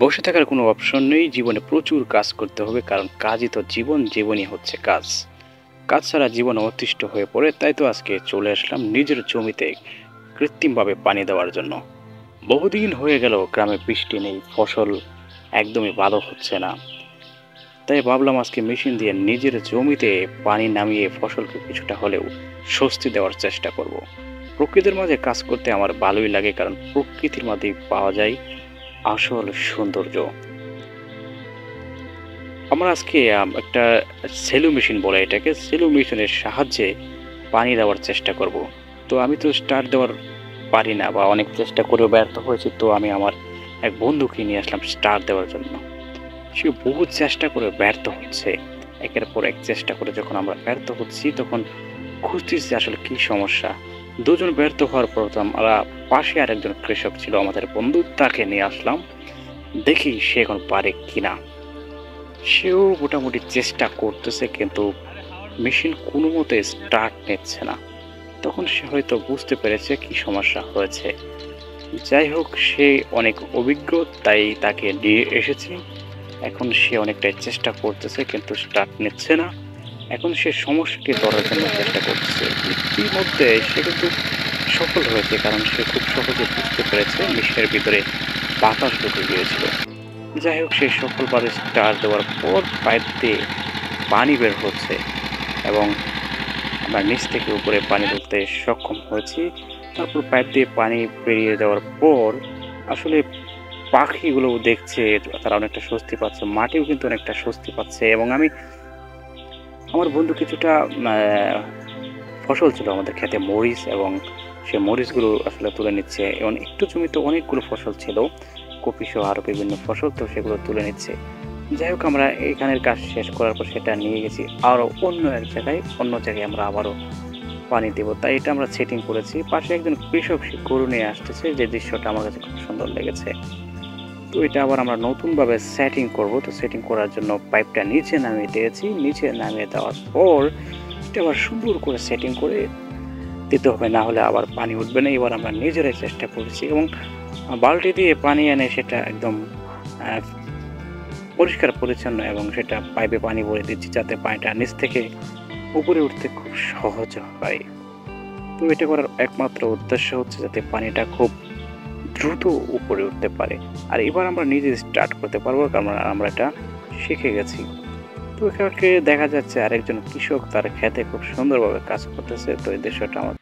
বসে থাকার কোনো অপশন নেই। জীবনে প্রচুর কাজ করতে হবে। কারণ কাজই তো জীবন, জীবনই হচ্ছে কাজ। কাজ ছাড়া জীবন অতিষ্ঠ হয়ে পড়ে। তাই তো আজকে চলে আসলাম নিজের জমিতে কৃত্রিমভাবে পানি দেওয়ার জন্য। বহুদিন হয়ে গেল গ্রামে বৃষ্টি নেই। ফসল একদমই ভালো হচ্ছে না। তাই ভাবলাম আজকে মেশিন দিয়ে নিজের জমিতে পানি নামিয়ে ফসলকে কিছুটা হলেও স্বস্তি দেওয়ার চেষ্টা করব। প্রকৃতির মাঝে কাজ করতে আমার ভালোই লাগে, কারণ প্রকৃতির মাঝেই পাওয়া যায় আসল সৌন্দর্য। আমরা আজকে একটা সেলো মেশিন বলে এটাকে, সেলো মেশিনের সাহায্যে পানি দেওয়ার চেষ্টা করব। তো আমি তো স্টার্ট দেওয়ার পারি না, বা অনেক চেষ্টা করেও ব্যর্থ হয়েছি। তো আমি আমার এক বন্ধুকে নিয়ে আসলাম স্টার্ট দেওয়ার জন্য। সে বহু চেষ্টা করে ব্যর্থ হচ্ছে। একের পর এক চেষ্টা করে যখন আমরা ব্যর্থ হচ্ছি, তখন খুঁজতেছি আসলে কি সমস্যা। দুজন ব্যর্থ হওয়ার পর তো আমরা পাশে আরেকজন কৃষক ছিল আমাদের বন্ধু, তাকে নিয়ে আসলাম। দেখি সে এখন পারে কিনা। সেও মোটামুটি চেষ্টা করতেছে, কিন্তু মেশিন কোনো মতে স্টার্ট নিচ্ছে না। তখন সে হয়তো বুঝতে পেরেছে কি সমস্যা হয়েছে। যাই হোক, সে অনেক অভিজ্ঞ, তাই তাকে নিয়ে এসেছি। এখন সে অনেকটাই চেষ্টা করতেছে, কিন্তু স্টার্ট নিচ্ছে না। এখন সে সমস্যাটি ধরার জন্য চেষ্টা করতেছে। ইতিমধ্যে সে কিন্তু সফল হয়েছে, কারণ সে খুব সহজে বুঝতে পেরেছে মেশিনের ভিতরে বাতাস ঢুকে গিয়েছিল। যাই হোক, সে সফলভাবে স্টার্ট দেওয়ার পর পাইপ দিয়ে পানি বের হচ্ছে, এবং আমরা নিচ থেকে উপরে পানি তুলতে সক্ষম হয়েছি। তারপর পাইপ দিয়ে পানি বেরিয়ে যাওয়ার পর আসলে পাখিগুলো দেখছে, তারা অনেকটা স্বস্তি পাচ্ছে। মাটিও কিন্তু অনেকটা স্বস্তি পাচ্ছে। এবং আমার বন্ধু কিছুটা ফসল ছিল আমাদের ক্ষেতে, মরিচ, এবং সে মরিচগুলো আসলে তুলে নিচ্ছে। এবং একটু জমিতে অনেকগুলো ফসল ছিল, কপি সহ আরও বিভিন্ন ফসল, তো সেগুলো তুলে নিচ্ছে। যাই হোক, আমরা এখানের কাজ শেষ করার পর সেটা নিয়ে গেছি আরও অন্য এক জায়গায়। অন্য জায়গায় আমরা আবারও পানি দেবো, তাই এটা আমরা সেটিং করেছি। পাশে একজন কৃষক সে গরু নিয়ে আসতেছে, যে দৃশ্যটা আমার কাছে খুব সুন্দর লেগেছে। তো এটা আবার আমরা নতুনভাবে সেটিং করব। তো সেটিং করার জন্য পাইপটা নিচে নামিয়ে দিয়েছি। নিচে নামিয়ে দেওয়ার পর এটা আবার সুন্দর করে সেটিং করে দিতে হবে, না হলে আবার পানি উঠবে না। এবার আমরা নিজেরাই চেষ্টা করেছি, এবং বালতি দিয়ে পানি এনে সেটা একদম আহ, পরিষ্কার পরিচ্ছন্ন, এবং সেটা পাইপে পানি ভরে দিচ্ছি, যাতে পানিটা নিচ থেকে উপরে উঠতে খুব সহজ হয়। তো এটা করার একমাত্র উদ্দেশ্য হচ্ছে যাতে পানিটা খুব দ্রুত উপরে উঠতে পারে। আর এবার আমরা নিজে স্টার্ট করতে পারবো, কারণ আমরা এটা শিখে গেছি। তো এখানে দেখা যাচ্ছে আরেকজন কৃষক তার ক্ষেতে খুব সুন্দরভাবে কাজ করতেছে। তো এই দৃশ্যটা আমার